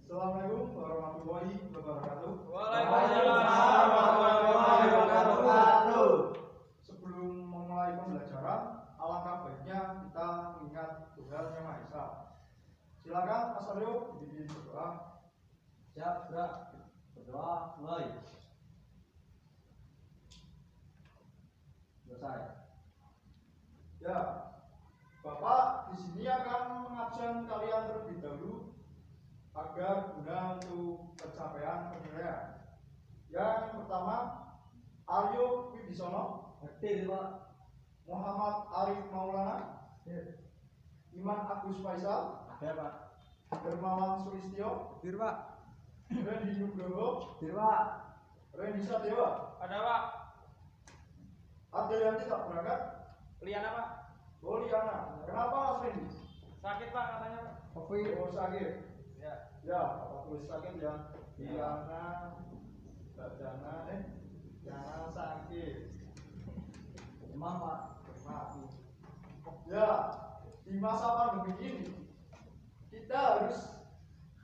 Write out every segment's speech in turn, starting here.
Assalamualaikum warahmatullahi wabarakatuh. Waalaikumsalam warahmatullahi wabarakatuh. Sebelum memulai pembelajaran, alangkah baiknya kita mengingat Tuhan Yang Maha Esa. Silakan Mas Aryo dipimpin berdoa. Siap, gerak. Berdoa, mulai. Selesai. Ya, Bapak di sini akan mengabsen kalian terlebih dahulu agar guna untuk pencapaian penilaian. Yang pertama, Aryo Wibisono, Ngerti, Pak. Muhammad Arif Maulana, Iman Agus Faisal, Ada, Pak. Dermawan Sulistyo, Dir, Pak. Randy Nugroho, Dir, Pak. Randy Sadewa. Ada Pak, Ada yang tidak berangkat? Liana Pak, Oh, Liana. Kenapa Mas Randy? sakit Pak katanya Pak. Kopi. Oh, sakit. Ya, Ya, Bapak tulis sakit ya. Liana, Jana sakit. Emang, Pak. Maaf. Ya, di masa pandemi ini kita harus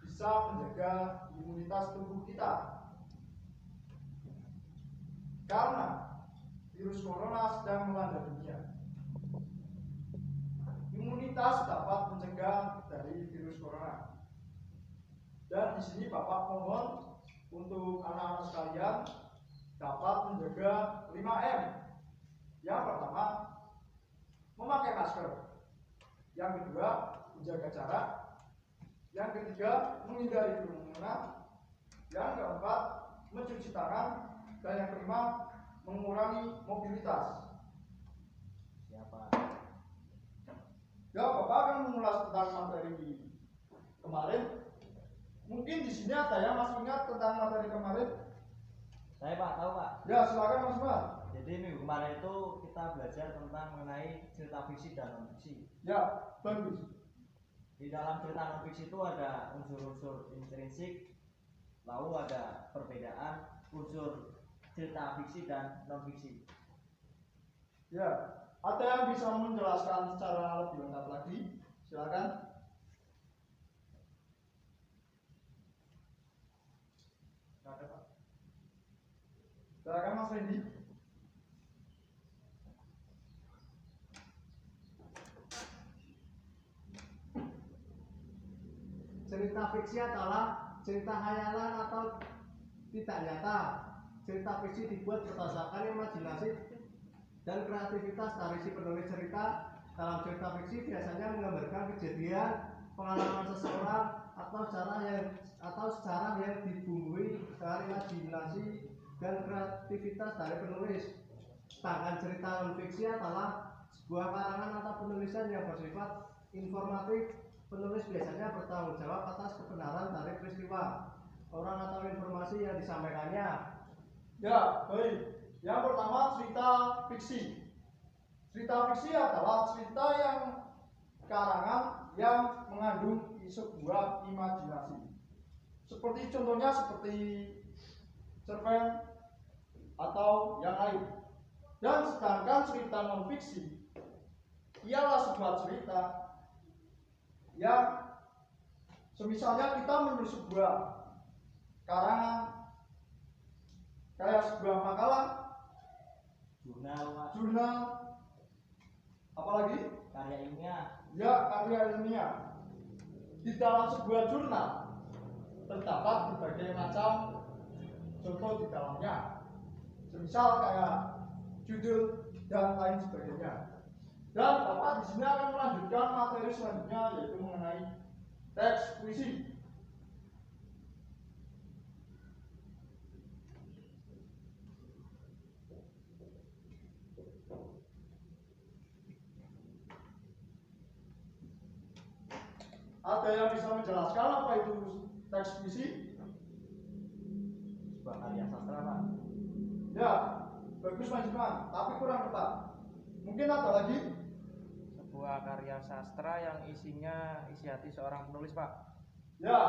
bisa menjaga imunitas tubuh kita. Karena virus corona sedang melanda dunia. Imunitas dapat mencegah dari virus corona. Dan di sini Bapak mohon untuk anak-anak sekalian dapat menjaga 5M. Yang pertama, memakai masker. Yang kedua, menjaga jarak. Yang ketiga, menghindari kerumunan. Yang keempat, mencuci tangan. Dan yang kelima, mengurangi mobilitas. Siapa? Ya, Bapak akan mengulas tentang materi kemarin. Mungkin di sini ada yang masih ingat tentang materi kemarin. Saya, Pak, tahu, Pak. Ya, silakan Mas Iman. Jadi minggu kemarin itu kita belajar tentang mengenai cerita fiksi dan non fiksi. Ya, bagus. Di dalam cerita non fiksi itu ada unsur-unsur intrinsik, lalu ada perbedaan unsur cerita fiksi dan non fiksi. Ya, ada yang bisa menjelaskan secara lebih lengkap lagi? Silakan. Nggak ada, Pak. Silakan Mas Randy. Cerita fiksi adalah cerita khayalan atau tidak nyata. Cerita fiksi dibuat berdasarkan imajinasi dan kreativitas dari si penulis cerita. Dalam cerita fiksi biasanya menggambarkan kejadian, pengalaman seseorang atau sejarah yang dibumbui dengan imajinasi dan kreativitas dari penulis. Sedangkan cerita non fiksi adalah sebuah karangan atau penulisan yang bersifat informatif. Penulis biasanya bertanggung jawab atas kebenaran dari peristiwa, orang atau informasi yang disampaikannya. Ya, baik. Yang pertama, cerita fiksi. Cerita fiksi adalah cerita yang karangan yang mengandung sebuah imajinasi. Seperti contohnya seperti cerpen atau yang lain. Dan sedangkan cerita non fiksi ialah sebuah cerita yang semisalnya kita menulis sebuah karangan kayak sebuah makalah, jurnal, apalagi Karya ilmiah. ya karya ilmiah. Di dalam sebuah jurnal terdapat berbagai macam contoh di dalamnya, semisal kayak judul dan lain sebagainya. Dan Bapak di sini akan melanjutkan materi selanjutnya, yaitu mengenai teks puisi. Ada yang bisa menjelaskan apa itu teks puisi? Sebuah karya sastra, Pak. Ya, bagus Mas Iman, tapi kurang tepat. Mungkin ada lagi? sebuah karya sastra yang isinya isi hati seorang penulis Pak. Ya,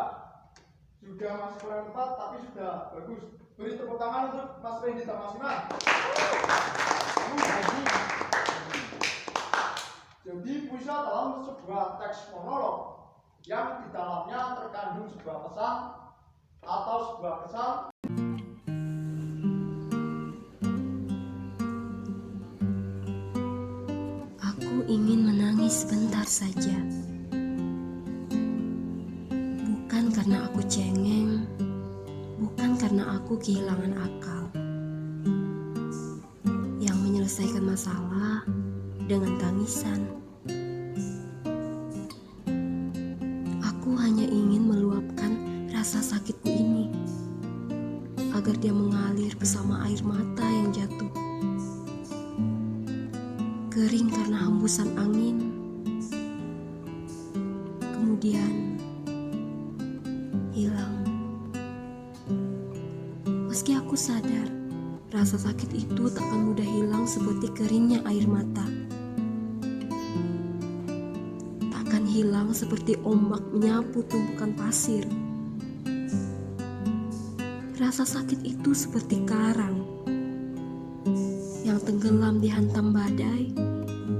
sudah masih kurang tepat, tapi sudah bagus. Beri tepuk tangan untuk Mas Randy dan Mas Iman. Jadi puisi adalah sebuah teks monolog yang di dalamnya terkandung sebuah pesan atau sebuah kesan. Aku ingin menangis sebentar saja. Bukan karena aku cengeng, bukan karena aku kehilangan akal. Yang menyelesaikan masalah dengan tangisan. Aku hanya ingin meluapkan rasa sakitku ini agar dia mengalir bersama air mata yang jatuh. Kering karena hembusan angin. Kemudian hilang. Meski aku sadar, rasa sakit itu takkan mudah hilang seperti keringnya air mata. Takkan hilang seperti ombak menyapu tumpukan pasir. Rasa sakit itu seperti karang yang tenggelam dihantam badai,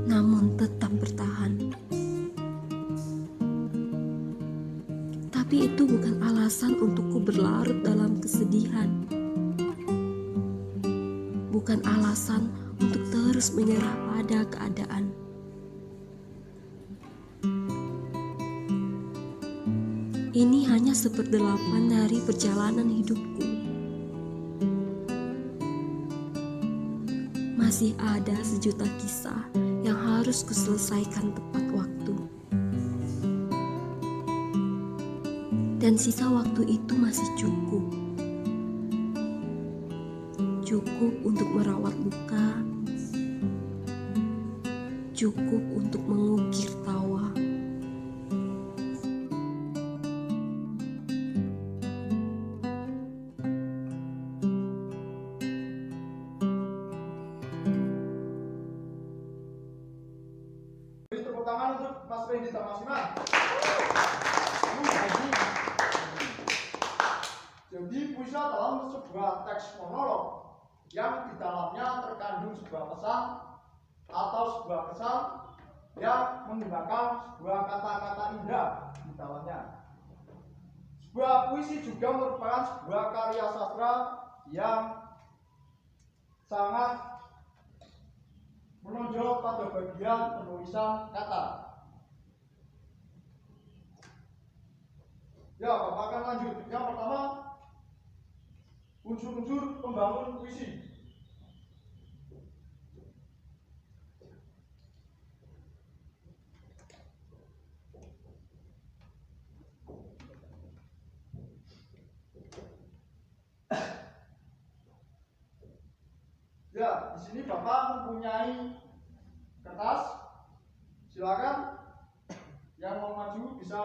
namun tetap bertahan. Tapi itu bukan alasan untukku berlarut dalam kesedihan. Bukan alasan untuk terus menyerah pada keadaan. Ini hanya 1/8 dari perjalanan hidupku. Masih ada sejuta kisah yang harus kuselesaikan tepat waktu. Dan sisa waktu itu masih cukup. Cukup untuk merawat luka. Cukup untuk mengukir tawa. Beri tepuk tangan untuk Mas Randy Damasima. Jadi puisi dalam sebuah teks monolog yang di dalamnya terkandung sebuah pesan atau sebuah kesan yang menggunakan sebuah kata-kata indah di dalamnya. Sebuah puisi juga merupakan sebuah karya sastra yang sangat menonjol pada bagian penulisan kata. Ya, Bapak akan lanjut. Yang pertama, unsur-unsur pembangun puisi. Ya, di sini Bapak mempunyai kertas. Silakan yang mau maju bisa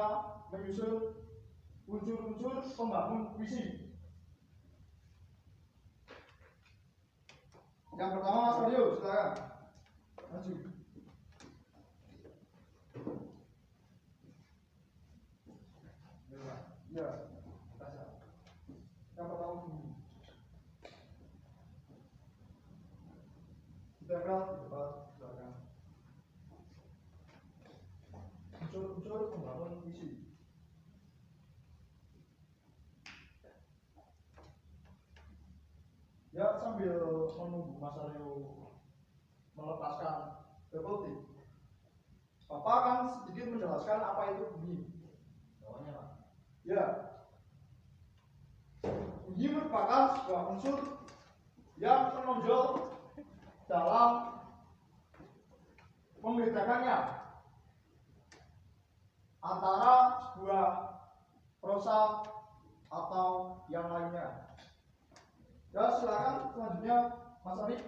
menyusun unsur-unsur pembangun puisi. Yang pertama Mas Mario, silakan maju. Ya, yang pertama dulu. Silakan, silakan. Unsur-unsur pembangun puisi. Ya, sambil menunggu Mas Aryo melepaskan dekotik, Bapak akan sedikit menjelaskan apa itu bunyi. Bawahnya, Pak. Ya, bunyi merupakan sebuah unsur yang menonjol dalam membedakannya antara sebuah prosa atau yang lainnya. Ya, silakan selanjutnya Mas Ari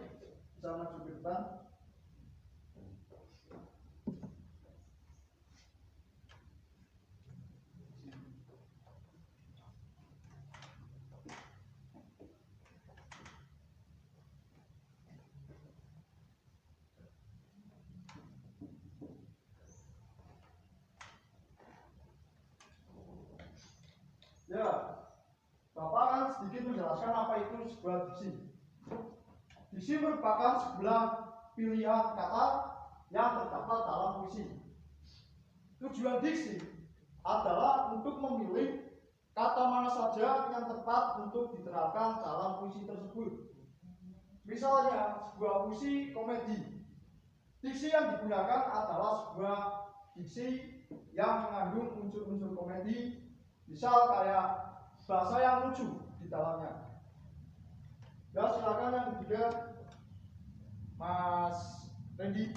bisa maju ke depan. Ya, Bapak akan sedikit menjelaskan apa itu sebuah diksi. Diksi merupakan sebuah pilihan kata yang terdapat dalam puisi. Tujuan diksi adalah untuk memilih kata mana saja yang tepat untuk diterapkan dalam puisi tersebut. Misalnya, sebuah puisi komedi. Diksi yang digunakan adalah sebuah diksi yang mengandung unsur-unsur komedi, misal kayak bahasa yang lucu di dalamnya. Ya, silakan yang ketiga, Mas Randy.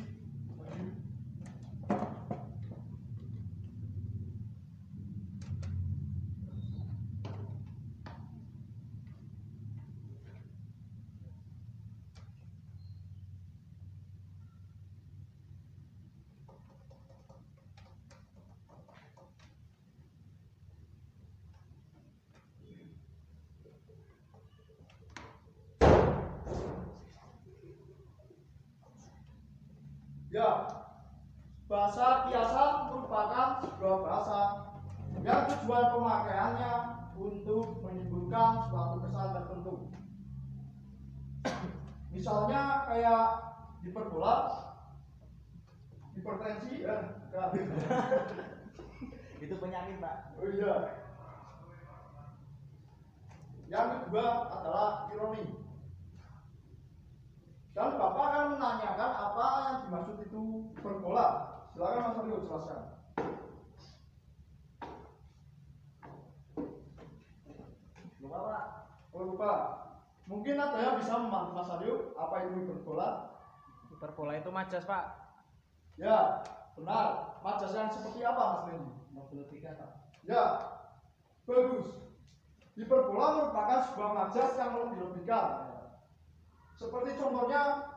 Ya, bahasa kiasan merupakan sebuah bahasa yang tujuan pemakaiannya untuk menimbulkan suatu kesan tertentu. Misalnya kayak hiperbola, hipertensi, ya, Itu penyakit, Pak. oh iya. Yang kedua adalah ironi. Dan Bapak akan menanyakan apa yang dimaksud itu hiperbola. Silakan Mas Aryo jelaskan. Lupa, Pak. Oh, lupa. Mungkin ada yang bisa membantu Mas Aryo apa itu hiperbola? Hiperbola itu majas, Pak. Ya, benar. Majas yang seperti apa, Mas Lendi? Mobilika, Pak. Ya, bagus. Hiperbola merupakan sebuah majas yang melebih-lebihkan. Seperti contohnya,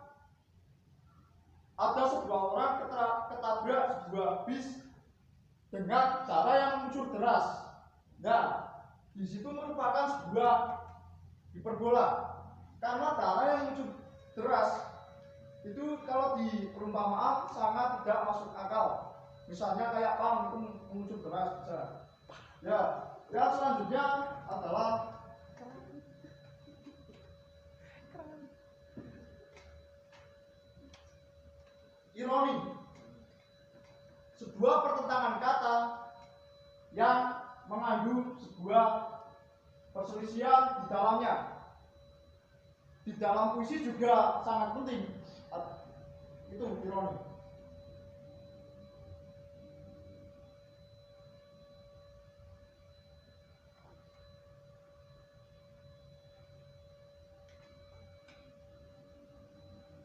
ada sebuah orang ketabrak sebuah bis dengan cara yang mengucur deras. Nah, di situ merupakan sebuah hiperbola. Karena cara yang mengucur deras itu kalau di perumpamaan sangat tidak masuk akal. Misalnya kayak pam itu mengucur deras bisa. Ya, yang selanjutnya adalah ironi. Sebuah pertentangan kata yang mengandung sebuah perselisihan di dalamnya. Di dalam puisi juga sangat penting. Itu ironi.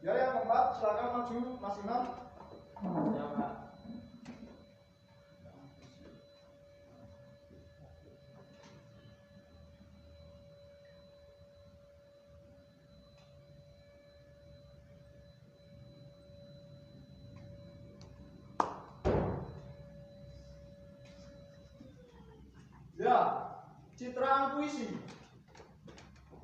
Ya, yang keempat, silakan maju Mas Imam. Ya, Pak. Ya, citraan puisi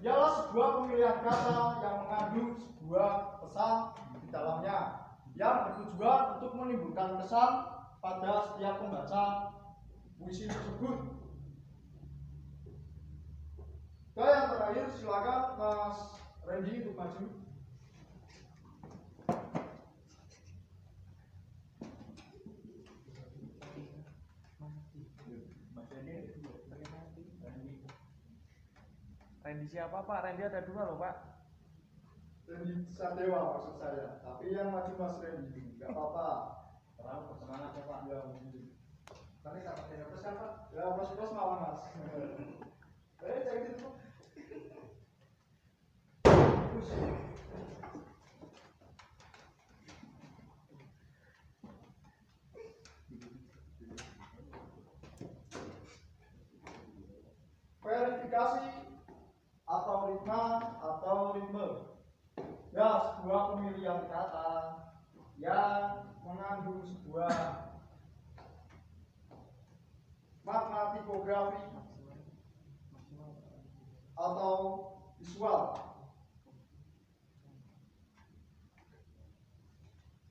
ialah sebuah pemilihan kata yang mengandung sebuah pesan di dalamnya yang bertujuan untuk menimbulkan kesan pada setiap pembaca puisi tersebut. Dan yang terakhir, silakan Mas Randy untuk maju. Randy siapa, Pak? Randy ada 2 loh, Pak. Randy Sadewa maksud saya, tapi yang maju Mas Randy, nggak apa-apa. Terlalu bersemangat ya, Pak. Ya, mungkin. Nanti tak pakai terus kan, Pak? Ya, Mas malah Mas. Cek itu. Verifikasi atau ritme. Ya, sebuah pemilihan kata yang mengandung sebuah makna tipografi atau visual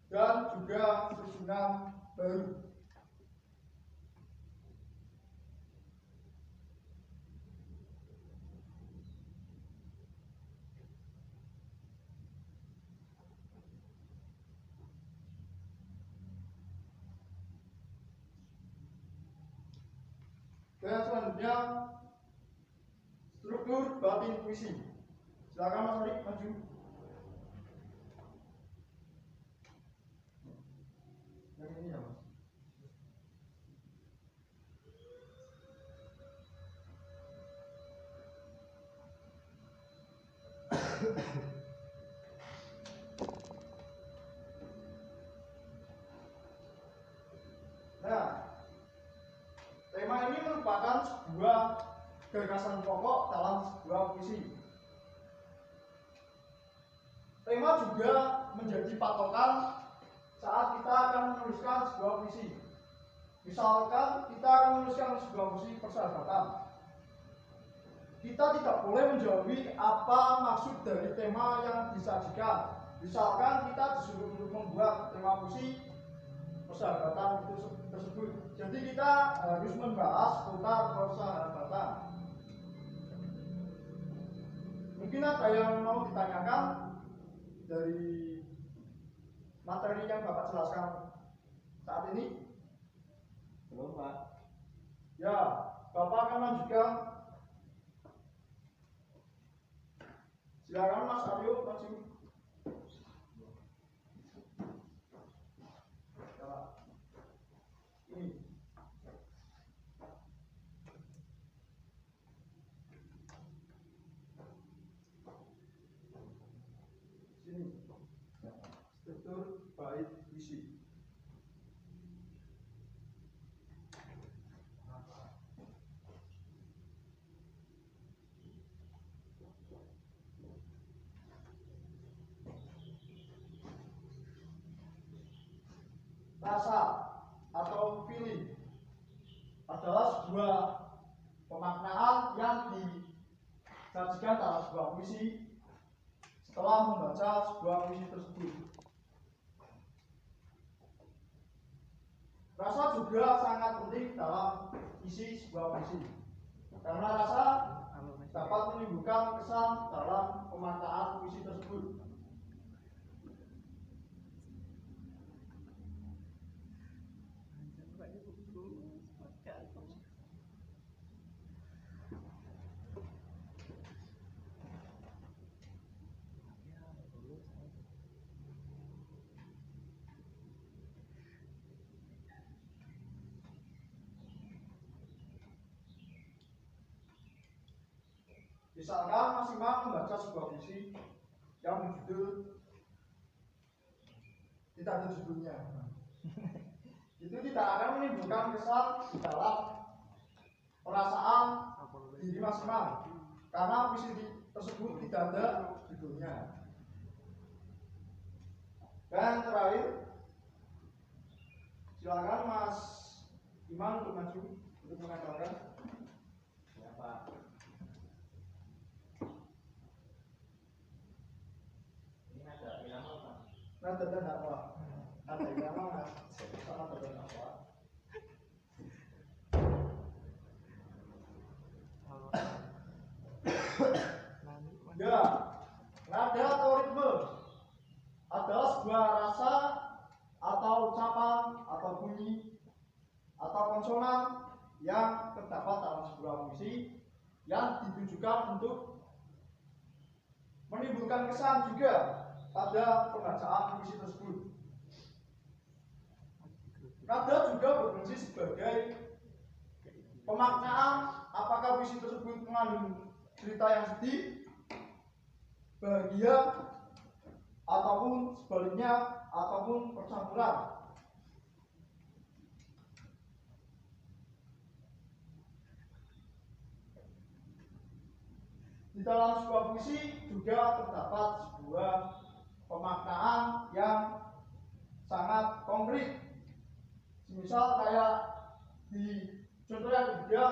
dan juga susunan baru. Dan selanjutnya struktur batin puisi. Silakan Mas Ari maju. Yang ini ya Mas. Nah, tema ini merupakan sebuah gagasan pokok dalam sebuah puisi. Tema juga menjadi patokan saat kita akan menuliskan sebuah puisi. Misalkan kita akan menuliskan sebuah puisi persahabatan, kita tidak boleh menjauhi apa maksud dari tema yang disajikan. Misalkan kita disuruh untuk membuat tema puisi persahabatan itu tersebut, jadi kita harus membahas seputar persahabatan. Mungkin ada yang mau ditanyakan dari materi yang Bapak jelaskan saat ini? Belum, Pak. Ya, Bapak akan lanjutkan. Silakan Mas Aryo maju. Ini. Sini. Struktur bait puisi. Rasa atau feeling adalah sebuah pemaknaan yang disajikan dalam sebuah puisi setelah membaca sebuah puisi tersebut. Rasa juga sangat penting dalam isi sebuah puisi, karena rasa dapat menimbulkan kesan dalam pemaknaan puisi tersebut. Misalkan Mas Imam membaca sebuah puisi yang berjudul tidak ada judulnya, itu tidak akan menimbulkan kesan di dalam perasaan diri Mas Imam, karena puisi tersebut tidak ada judulnya. Dan terakhir, silakan Mas Imam untuk maju untuk mengatakan. Ya, Pak. Nada dan dakwah, ada irama sama nada dan dakwah. Ya, nada atau ritme adalah sebuah rasa atau ucapan atau bunyi atau konsonan yang terdapat dalam sebuah puisi yang ditujukan untuk menimbulkan kesan juga pada pembacaan puisi tersebut. Nada juga berfungsi sebagai pemaknaan apakah puisi tersebut mengandung cerita yang sedih, bahagia, ataupun sebaliknya, ataupun percampuran. Di dalam sebuah puisi juga terdapat sebuah pemaknaan yang sangat konkret. Misal kayak di contoh yang ketiga,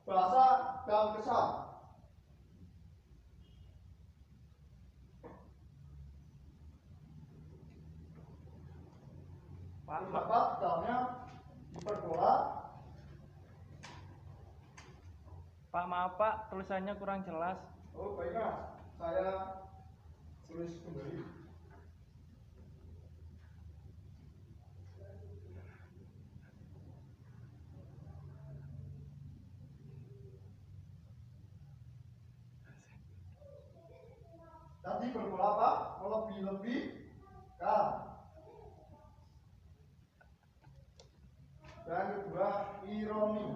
bahasa dan kesan. Terdapat dalamnya hiperbola. Pak, maaf Pak, tulisannya kurang jelas. Oh baik Mas, saya tulis kembali. dilebih-lebihkan. Dan kedua, ironi.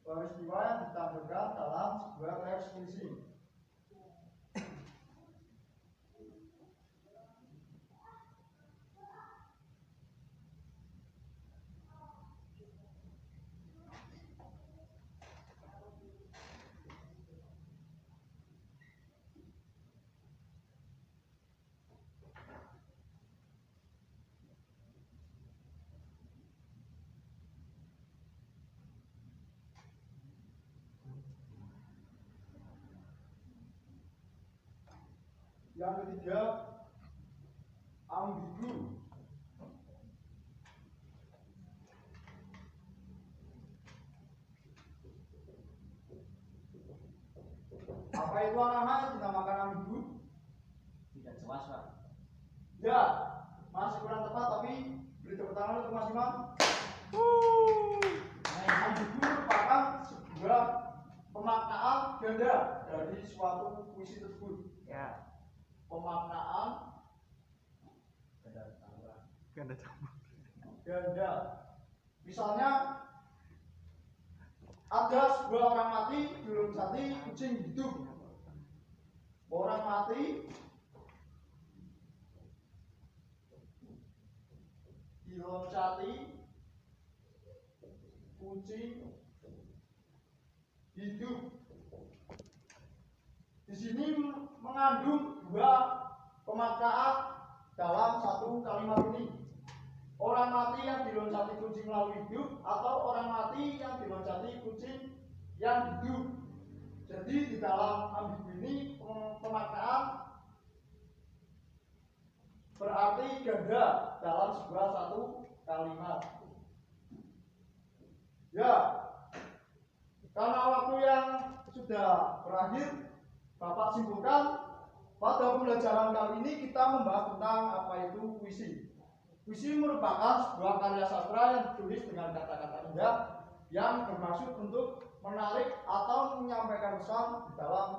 Peristiwa yang ditampilkan dalam sebuah teks puisi. Yang ketiga, ambigu. Apa itu anak-anak yang dinamakan ambigu? Tidak jelas, Pak. Ya, masih kurang tepat, tapi beri tepuk tangan untuk Mas Imam. Ambigu merupakan sebuah pemaknaan ganda dari suatu puisi tersebut. Ya. Pemaknaan ganda. Misalnya ada sebuah orang mati diloncati kucing hidup. Orang mati diloncati kucing hidup. Di sini mengandung dua pemaknaan dalam satu kalimat ini. Orang mati yang diloncati kucing lalu hidup, atau orang mati yang diloncati kucing yang hidup. Jadi di dalam ambigu ini pemaknaan berarti ganda dalam sebuah satu kalimat. Ya, karena waktu yang sudah berakhir, Bapak simpulkan, pada pembelajaran kali ini kita membahas tentang apa itu puisi. Puisi merupakan sebuah karya sastra yang ditulis dengan kata-kata indah yang bermaksud untuk menarik atau menyampaikan pesan di dalam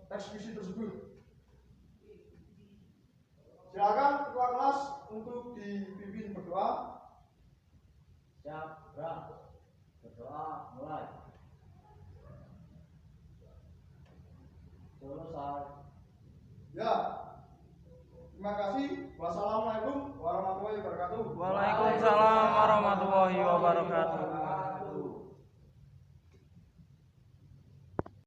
teks puisi tersebut. Silakan ketua kelas untuk dipimpin berdoa. Siap, gerak. Berdoa, mulai. Selesai. Ya. Terima kasih. Wassalamualaikum warahmatullahi wabarakatuh. Waalaikumsalam warahmatullahi wabarakatuh.